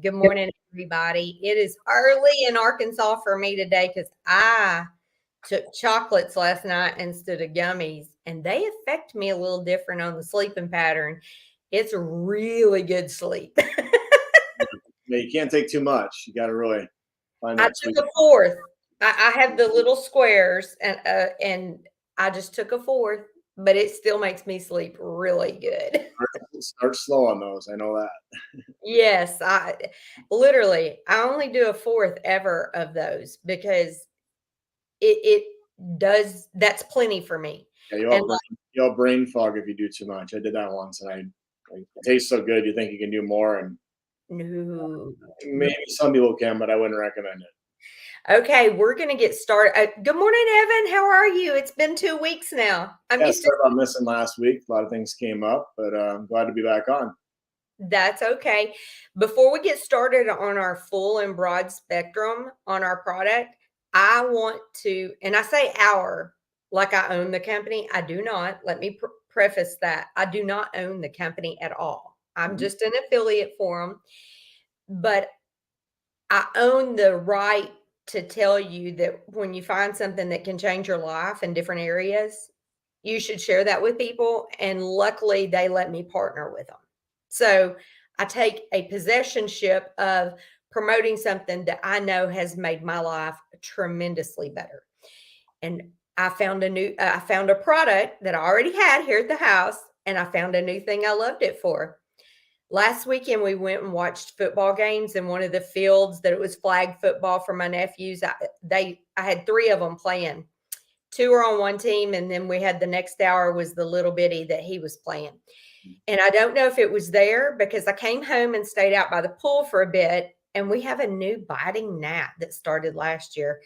Good morning, everybody. It is early in Arkansas for me today because I took chocolates last night instead of gummies, and they affect me a little different on the sleeping pattern. It's really good sleep. Yeah, you can't take too much. You got to really find I that took sweet. a fourth. I have the little squares, and I just took a fourth, but it still makes me sleep really good. Start slow on those. I know that. Yes, I only do a fourth ever of those because it does that's plenty for me. Yeah, And you'll brain fog if you do too much. I did that once, and it tastes so good. You think you can do more, and no. maybe some people can, but I wouldn't recommend it. Okay, we're gonna get started. Good morning, Evan. How are you? It's been 2 weeks now. I'm Yeah, used to sorry about missing last week. A lot of things came up, but I'm glad to be back on. That's okay. Before we get started on our full and broad spectrum on our product, I want to, and I say our, like I own the company. I do not. Let me preface that. I do not own the company at all. I'm Mhm. just an affiliate for them, but I own the right to tell you that when you find something that can change your life in different areas, you should share that with people. And luckily, they let me partner with them. So I take a possessionship of promoting something that I know has made my life tremendously better. And I found a product that I already had here at the house, and I found a new thing I loved it for. Last weekend, we went and watched football games in one of the fields that it was flag football for my nephews. I had three of them playing. Two were on one team, and then we had the next hour was the little bitty that he was playing. And I don't know if it was there because I came home and stayed out by the pool for a bit, and we have a new biting gnat that started last year.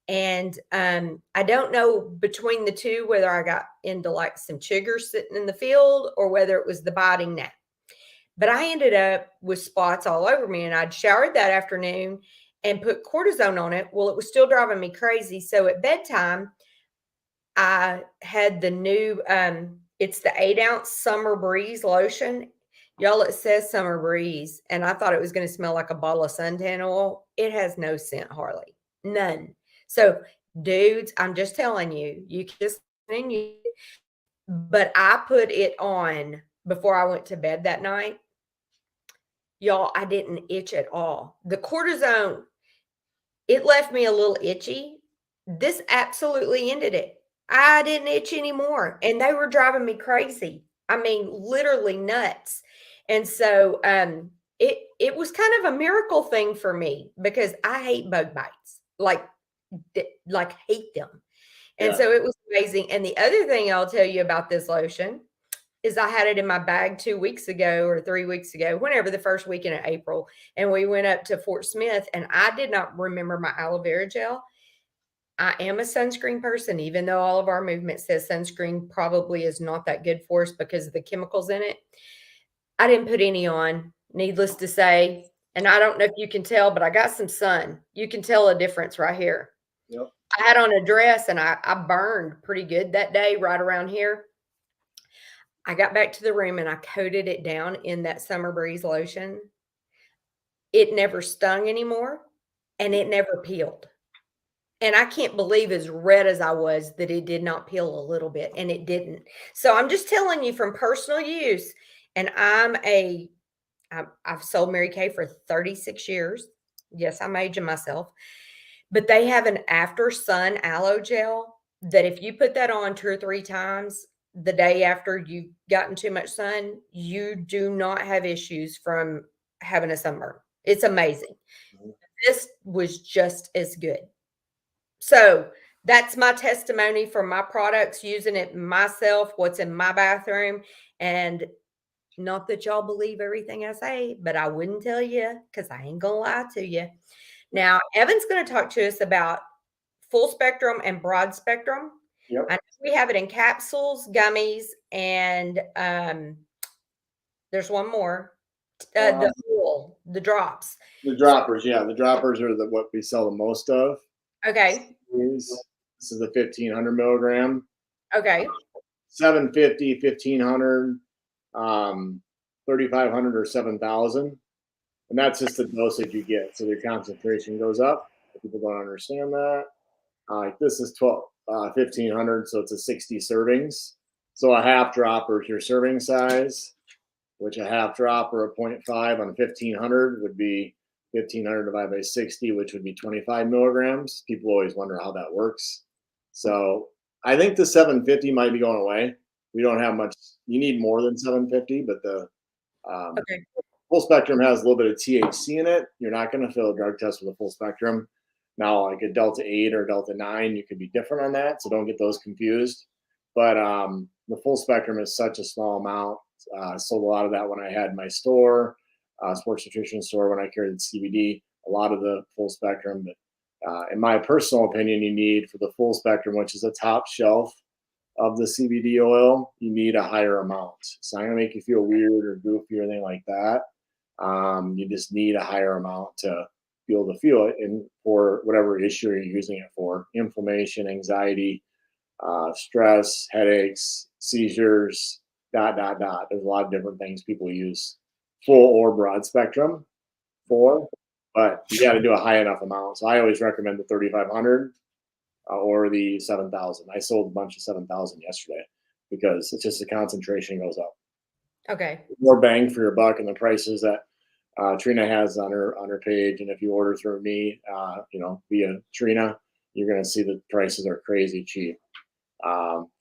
And I don't know between the two whether I got into like some chiggers sitting in the field or whether it was the biting gnat. But I ended up with spots all over me, and I'd showered that afternoon and put cortisone on it. Well, it was still driving me crazy. So at bedtime, I had the new, it's the 8-ounce Summer Breeze lotion. Y'all, it says Summer Breeze, and I thought it was going to smell like a bottle of suntan oil. It has no scent, hardly none. So, dudes, I'm just telling you, you can just, but I put it on before I went to bed that night. Y'all, I didn't itch at all. The cortisone, it left me a little itchy. This absolutely ended it. I didn't itch anymore, and they were driving me crazy. I mean, literally nuts. And so it was kind of a miracle thing for me because I hate bug bites. Like hate them. And Yeah. so it was amazing. And the other thing I'll tell you about this lotion is I had it in my bag 2 weeks ago or 3 weeks ago, whenever the first weekend of April, and we went up to Fort Smith, and I did not remember my aloe vera gel. I am a sunscreen person, even though all of our movement says sunscreen probably is not that good for us because of the chemicals in it. I didn't put any on, needless to say. And I don't know if you can tell, but I got some sun. You can tell a difference right here. Yep. I had on a dress and I burned pretty good that day, right around here. I got back to the room and I coated it down in that Summer Breeze lotion. It never stung anymore and it never peeled. And I can't believe as red as I was that it did not peel a little bit, and it didn't. So I'm just telling you from personal use, and I've sold Mary Kay for 36 years. Yes, I'm aging myself. But they have an after sun aloe gel that if you put that on 2 or 3 times the day after you've gotten too much sun, you do not have issues from having a sunburn. It's amazing. This was just as good. So that's my testimony for my products, using it myself, what's in my bathroom. And not that y'all believe everything I say, but I wouldn't tell you because I ain't going to lie to you. Now, Evan's going to talk to us about full spectrum and broad spectrum. Yep. I know we have it in capsules, gummies, and there's one more. The drops. The droppers, yeah, the droppers are what we sell the most of. Okay. This is the 1,500 milligram. Okay. 750, 1,500, 3,500, or 7,000. And that's just the dosage you get. So your concentration goes up. People don't understand that. Like this is 1,500, so it's a 60 servings. So a half dropper is your serving size, which a half drop or a 0.5 on 1,500 would be 1,500 divided by 60, which would be 25 milligrams. People always wonder how that works. So I think the 750 might be going away. We don't have much. You need more than 750, but the Okay. full spectrum has a little bit of THC in it. You're not going to fail a drug test with a full spectrum. Now, like a Delta 8 or Delta 9, you could be different on that, so don't get those confused. But the full spectrum is such a small amount. I sold a lot of that when I had my store, sports nutrition store, when I carried the CBD, a lot of the full spectrum. But in my personal opinion, you need for the full spectrum, which is the top shelf of the CBD oil, you need a higher amount. It's not going to make you feel weird or goofy or anything like that. You just need a higher amount to be able to feel it, and for whatever issue you're using it for, inflammation, anxiety, stress, headaches, seizures, There's a lot of different things people use full or broad spectrum for, but you got to do a high enough amount. So I always recommend the 3,500 or the 7,000. I sold a bunch of 7,000 yesterday because it's just the concentration goes up. Okay. More bang for your buck, and the prices that Trina has on her page. And if you order through me, via Trina, you're going to see the prices are crazy cheap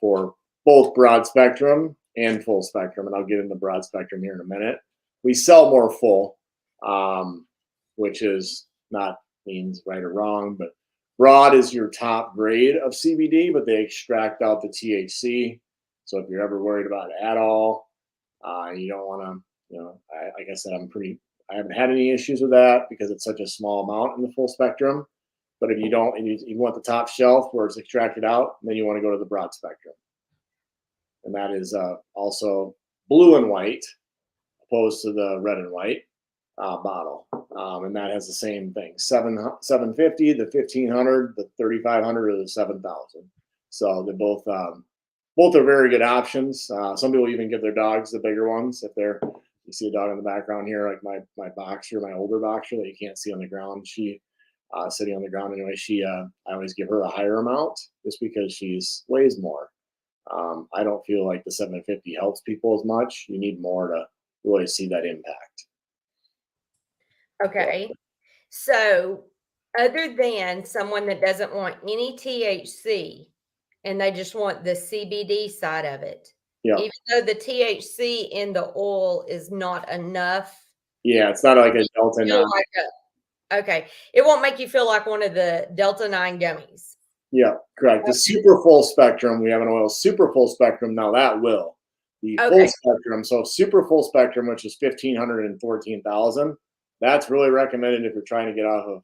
for both broad spectrum and full spectrum. And I'll get into broad spectrum here in a minute. We sell more full, which is not means right or wrong, but broad is your top grade of CBD, but they extract out the THC. So if you're ever worried about it at all, you don't want to, like I said, I haven't had any issues with that because it's such a small amount in the full spectrum. But if you don't, and you want the top shelf where it's extracted out, then you want to go to the broad spectrum. And that is also blue and white, opposed to the red and white bottle. And that has the same thing: 750, the 1,500, the 3,500, or the 7,000. So they both are very good options. Some people even give their dogs the bigger ones if they're. You see a dog in the background here, like my boxer, my older boxer that you can't see on the ground. She sitting on the ground anyway. I always give her a higher amount just because she's weighs more. I don't feel like the 750 helps people as much. You need more to really see that impact. Okay. So, other than someone that doesn't want any THC and they just want the CBD side of it, Yeah. even though the THC in the oil is not enough, Yeah, it's not like a Delta 9. Okay. It won't make you feel like one of the Delta 9 gummies. Yeah, correct. The super full spectrum, we have an oil super full spectrum. Now that will. The full spectrum, so super full spectrum, which is 1,500 and 14,000, that's really recommended if you're trying to get off of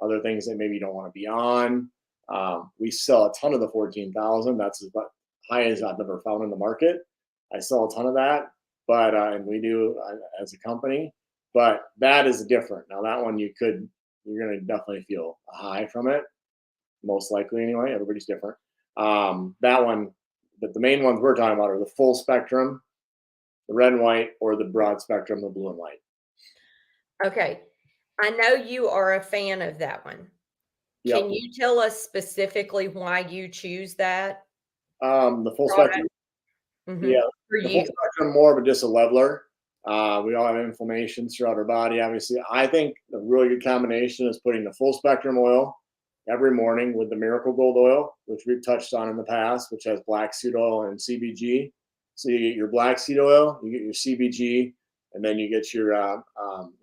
other things that maybe you don't want to be on. We sell a ton of the 14,000. That's as high as I've ever found in the market. I sell a ton of that, but and we do as a company. But that is different. Now that one you're going to definitely feel a high from it, most likely anyway. Everybody's different. That one, but the main ones we're talking about are the full spectrum, the red and white, or the broad spectrum, the blue and white. Okay. I know you are a fan of that one. Yep. Can you tell us specifically why you choose that? The full spectrum. Yeah, For the you. full spectrum more of just a leveler. We all have inflammation throughout our body. Obviously, I think a really good combination is putting the full spectrum oil every morning with the Miracle Gold oil, which we've touched on in the past, which has black seed oil and CBG. So you get your black seed oil, you get your CBG, and then you get your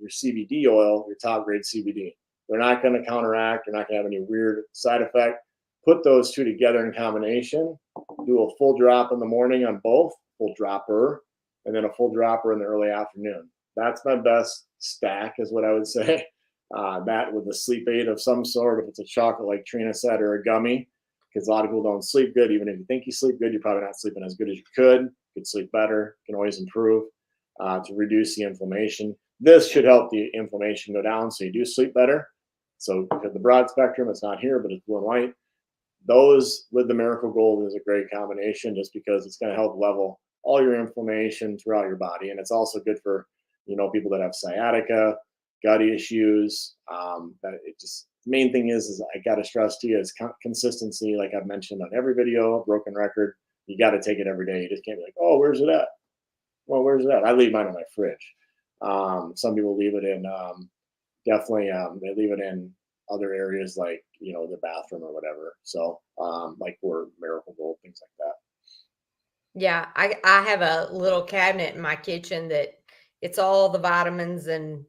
CBD oil, your top grade CBD. They're not going to counteract. You're not going to have any weird side effect. Put those two together in combination. Do a full drop in the morning on both, full dropper, and then a full dropper in the early afternoon. That's my best stack, is what I would say. That with a sleep aid of some sort, if it's a chocolate like Trina said, or a gummy, because a lot of people don't sleep good. Even if you think you sleep good, you're probably not sleeping as good as you could. You could sleep better. You can always improve to reduce the inflammation. This should help the inflammation go down so you do sleep better. So because the broad spectrum, it's not here, but it's blue and white. Those with the Miracle Gold is a great combination just because it's going to help level all your inflammation throughout your body. And it's also good for, people that have sciatica, gut issues. That it just main thing is I got to stress to you is consistency. Like I've mentioned on every video, broken record. You got to take it every day. You just can't be like, oh, where's it at? Well, where's it at? I leave mine in my fridge. Some people leave it in definitely they leave it in other areas like the bathroom or whatever. So like where Miracle Gold, things like that. Yeah, I have a little cabinet in my kitchen that it's all the vitamins and,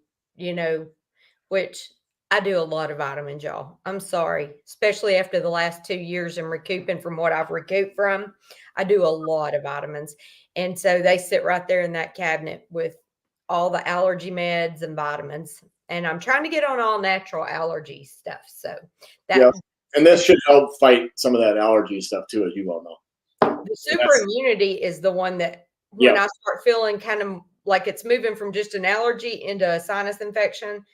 which I do a lot of vitamins, y'all. I'm sorry, especially after the last 2 years and recouping from what I've recouped from. I do a lot of vitamins. And so they sit right there in that cabinet with all the allergy meds and vitamins. And I'm trying to get on all natural allergy stuff. So Yeah, that and this should help fight some of that allergy stuff too, as you well know. the super immunity is the one that when I start feeling kind of like it's moving from just an allergy into a sinus infection,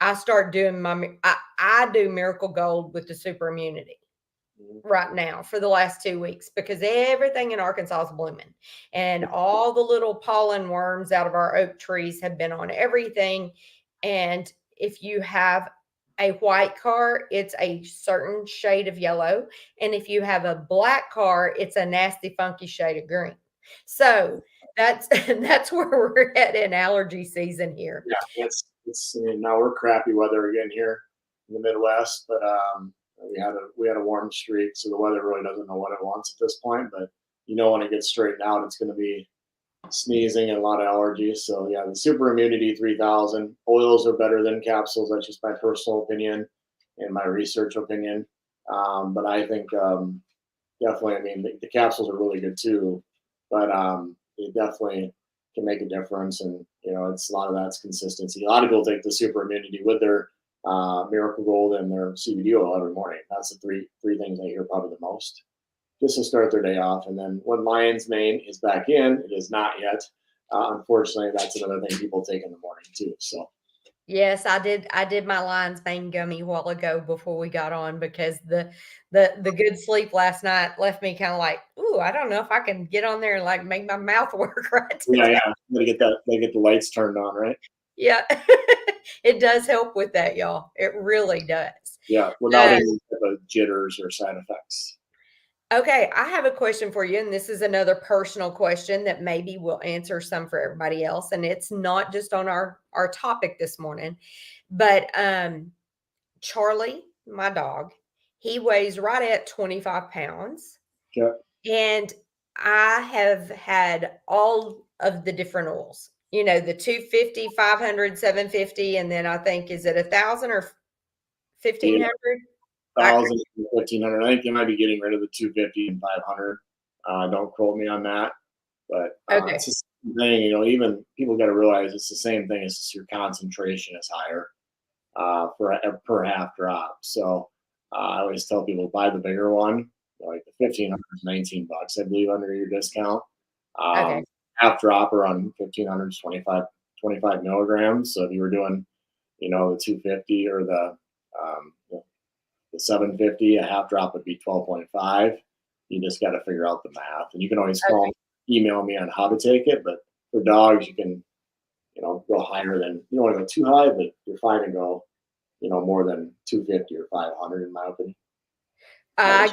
I start doing I do Miracle Gold with the super immunity right now for the last 2 weeks because everything in Arkansas is blooming and all the little pollen worms out of our oak trees have been on everything. And if you have a white car, it's a certain shade of yellow. And if you have a black car, it's a nasty, funky shade of green. So that's where we're at in allergy season here. Yeah, it's now we're crappy weather again here in the Midwest, but we had a warm streak, so the weather really doesn't know what it wants at this point. But when it gets straightened out, it's going to be sneezing and a lot of allergies. So yeah, the Super Immunity 3000 oils are better than capsules. That's just my personal opinion and my research opinion. But I think definitely, I mean, the capsules are really good too, but it definitely can make a difference. And it's a lot of that's consistency. A lot of people take the Super Immunity with their Miracle Gold and their CBD oil every morning. That's the three things I hear probably the most, just to start their day off. And then when lion's mane is back in, it is not yet. Unfortunately, that's another thing people take in the morning too. So yes, I did my lion's mane gummy a while ago before we got on because the good sleep last night left me kind of like, ooh, I don't know if I can get on there and like make my mouth work right today. yeah, gotta get the lights turned on, right? Yeah. It does help with that, y'all. It really does. Yeah, without any type of jitters or side effects. Okay, I have a question for you, and this is another personal question that maybe will answer some for everybody else, and it's not just on our topic this morning, but Charlie, my dog, he weighs right at 25 pounds, Yeah. and I have had all of the different oils. The 250, 500, 750, and then I think is it 1,000 or 1,500? 1,000, 1,500. I think they might be getting rid of the 250 and 500. Don't quote me on that, but Okay. it's the same thing. Even people got to realize it's the same thing. It's just your concentration is higher per half drop. So I always tell people buy the bigger one, like the 1,500 is $19, I believe, under your discount. Okay. Half dropper on 1,500 is 25 milligrams. So if you were doing, the 250 or the 750, a half drop would be 12.5. You just got to figure out the math, and you can always email me on how to take it. But for dogs, you can, go higher than, you don't want to go too high, but you're fine to go, more than 250 or 500 in my opinion. I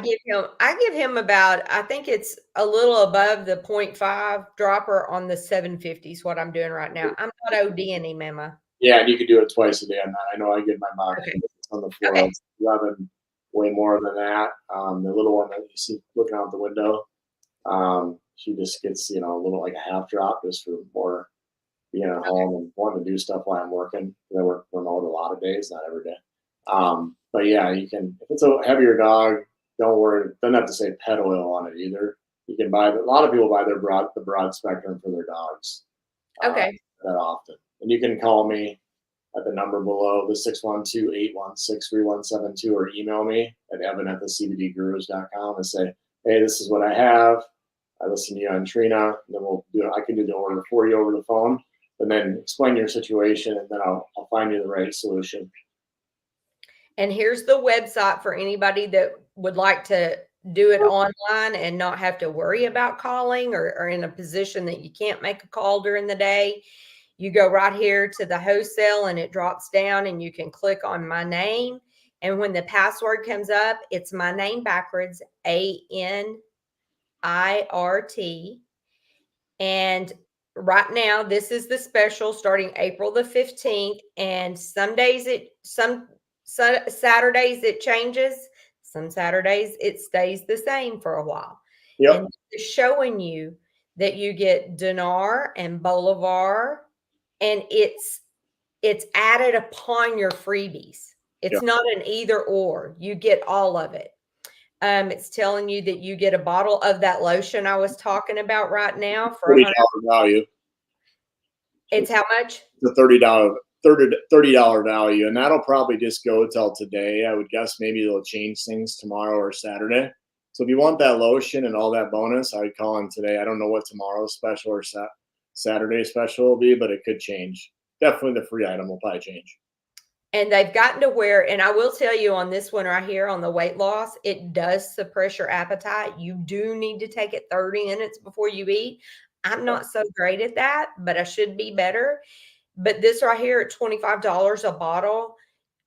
give him about, I think it's a little above the 0.5 dropper on the 750 is what I'm doing right now. I'm not ODing him, Emma. Yeah, and you could do it twice a day on that. I know I get my mom on the floor. Okay. It's 11, way more than that. The little one that you see looking out the window, she just gets, a little like a half drop just for more being at home and wanting to do stuff while I'm working. I work remote a lot of days, not every day. But yeah, you can, if it's a heavier dog, don't worry. Doesn't have to say pet oil on it either. You can buy, a lot of people buy the broad spectrum for their dogs. Okay. That often. And you can call me at the number below, the 612-816-3172, or email me at evan@thecbdgurus.com and say, hey, this is what I have. I listen to you on Trina. And then I can do the order for you over the phone, and then explain your situation, and then I'll find you the right solution. And here's the website for anybody that would like to do it online and not have to worry about calling or in a position that you can't make a call during the day. You go right here to the wholesale and it drops down and you can click on my name. And when the password comes up, it's my name backwards, ANIRT. And right now, this is the special starting April the 15th. And some days Saturdays it changes. Some Saturdays it stays the same for a while. Yep. And it's showing you that you get Dinar and Bolivar, and it's added upon your freebies. It's Yep. not an either or. You get all of it. It's telling you that you get a bottle of that lotion I was talking about right now for $30 value. It's how much? The $30 value, and that'll probably just go till today. I would guess maybe they'll change things tomorrow or Saturday. So if you want that lotion and all that bonus, I would call in today. I don't know what tomorrow's special or Saturday special will be, but it could change. Definitely the free item will probably change. And they've gotten to where, and I will tell you on this one right here on the weight loss, it does suppress your appetite. You do need to take it 30 minutes before you eat. I'm not so great at that, but I should be better. But this right here at $25 a bottle,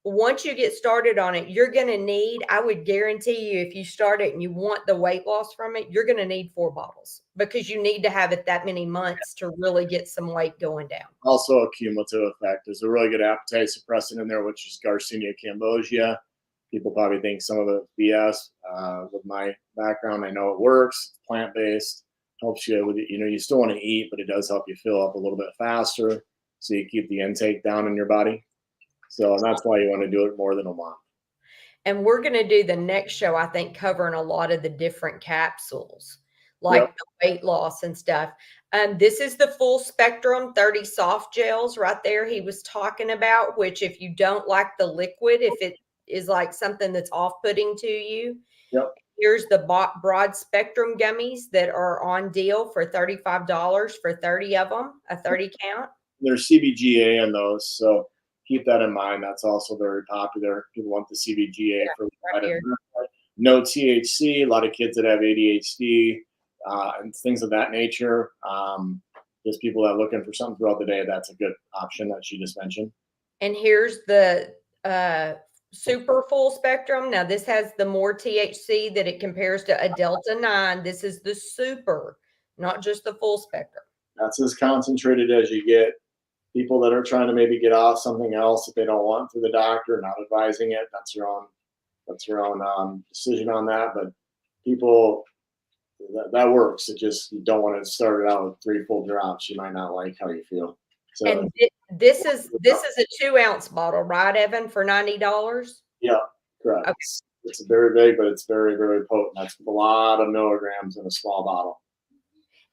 once you get started on it, you're going to need, I would guarantee you, if you start it and you want the weight loss from it, you're going to need 4 bottles because you need to have it that many months to really get some weight going down. Also a cumulative effect. There's a really good appetite suppressant in there, which is Garcinia cambogia. People probably think some of it's BS. With my background, I know it works. It's plant-based. Helps you with it. You still want to eat, but it does help you fill up a little bit faster so you keep the intake down in your body. So that's why you want to do it more than a month. And we're going to do the next show, I think, covering a lot of the different capsules, like the weight loss and stuff. This is the full spectrum 30 soft gels right there he was talking about, which if you don't like the liquid, if it is like something that's off-putting to you, here's the broad spectrum gummies that are on deal for $35 for 30 of them, a 30 count. There's CBGA in those, so keep that in mind. That's also very popular. People want the CBGA for no THC. A lot of kids that have ADHD and things of that nature. Just people that are looking for something throughout the day. That's a good option that she just mentioned. And here's the super full spectrum. Now this has the more THC that it compares to a Delta 9. This is the super, not just the full spectrum. That's as concentrated as you get. People that are trying to maybe get off something else that they don't want through the doctor, not advising it. That's your own decision on that. But people, that works. It just, you don't want to start it out with 3 full drops. You might not like how you feel. So, and this is a 2-ounce bottle, right, Evan, for $90? Yeah, correct. Okay. It's very big, but it's very, very potent. That's a lot of milligrams in a small bottle.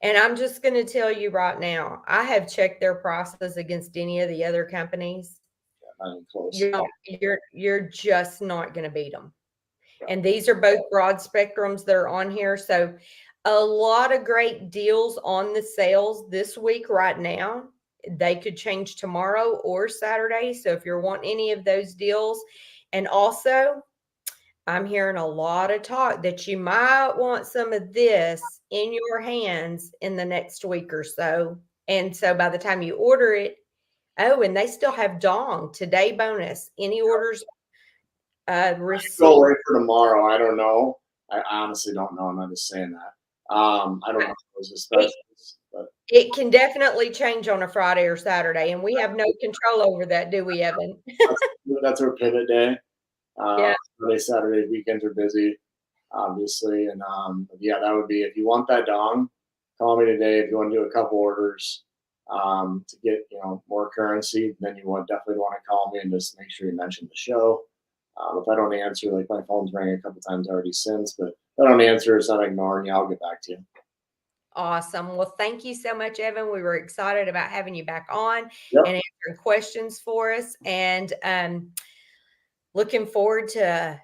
And I'm just going to tell you right now, I have checked their prices against any of the other companies. Not even close. You're just not going to beat them. And these are both broad spectrums that are on here. So a lot of great deals on the sales this week right now. They could change tomorrow or Saturday. So if you're wanting any of those deals, and also I'm hearing a lot of talk that you might want some of this in your hands in the next week or so. And so by the time you order it, and they still have Dong today bonus. Any orders received? Go away for tomorrow. I don't know. I honestly don't know. I'm not just saying that. I don't know if those are specials, but it can definitely change on a Friday or Saturday, and we have no control over that, do we, Evan? That's our pivot day. Friday, Saturday, weekends are busy, obviously. And that would be, if you want that Dong, call me today. If you want to do a couple orders to get more currency, then you definitely want to call me and just make sure you mention the show. If I don't answer, like my phone's rang a couple times already since, but if I don't answer, it's not ignoring you. I'll get back to you. Awesome. Well, thank you so much, Evan. We were excited about having you back on and answering questions for us. And looking forward to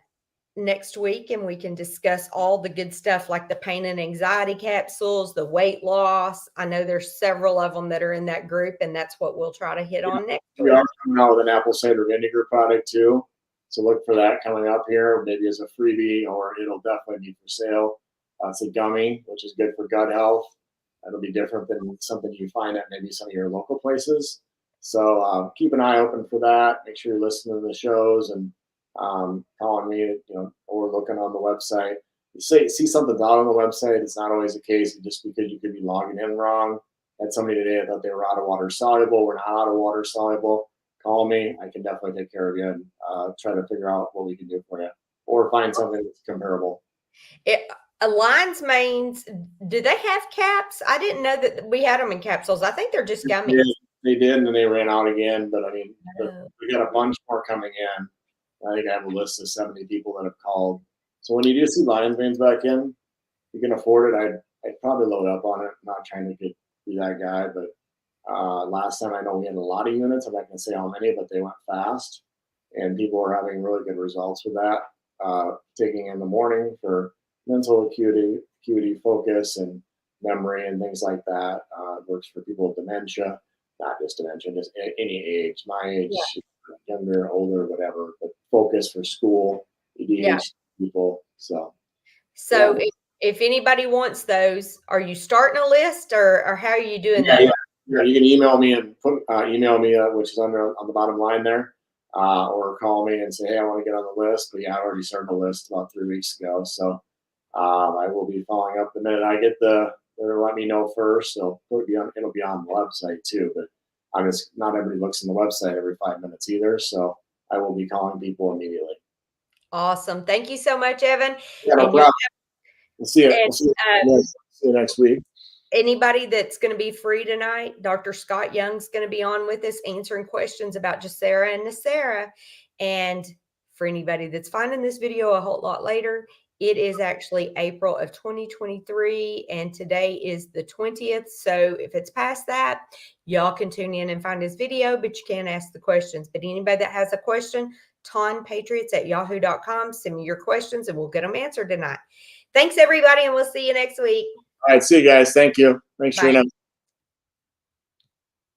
next week, and we can discuss all the good stuff like the pain and anxiety capsules, the weight loss. I know there's several of them that are in that group, and that's what we'll try to hit on next week. We are coming out with an apple cider vinegar product too. So look for that coming up here, maybe as a freebie, or it'll definitely be for sale. It's a gummy, which is good for gut health. That'll be different than something you find at maybe some of your local places. So keep an eye open for that. Make sure you're listening to the shows and calling me, or looking on the website. You see something's out on the website, it's not always the case. Just because you could be logging in wrong. I had somebody today that thought they were out of water soluble. We're not out of water soluble. Call me. I can definitely take care of you and try to figure out what we can do for you, or find something that's comparable. Lion's Manes, do they have caps? I didn't know that we had them in capsules. I think they're just gummies. Yeah, they did, and then they ran out again. But I mean, we got a bunch more coming in. I think I have a list of 70 people that have called. So when you do see Lion's Manes back in, you can afford it. I'd probably load up on it. I'm not trying to be that guy, but last time I know we had a lot of units. I'm not going to say how many, but they went fast, and people were having really good results with that. Taking in the morning for mental acuity, focus, and memory, and things like that. It works for people with dementia, not just dementia, just any age, my age, younger, older, whatever. But focus for school, ADHD people. So if anybody wants those, are you starting a list, or how are you doing that? Yeah, you can email me and email me, which is on the bottom line there, or call me and say, hey, I want to get on the list. But yeah, I already started the list about 3 weeks ago. So I will be following up the minute I get they'll let me know first. So it'll be on the website too. But not everybody looks on the website every 5 minutes either. So I will be calling people immediately. Awesome. Thank you so much, Evan. Yeah, no problem. We'll see you. See you next week. Anybody that's going to be free tonight, Dr. Scott Young's going to be on with us answering questions about Jacera and Nacera. And for anybody that's finding this video a whole lot later, it is actually April of 2023, and today is the 20th. So if it's past that, y'all can tune in and find his video, but you can't ask the questions. But anybody that has a question, tonpatriots@yahoo.com. Send me your questions and we'll get them answered tonight. Thanks, everybody, and we'll see you next week. All right. See you guys. Thank you. Thanks, Trina.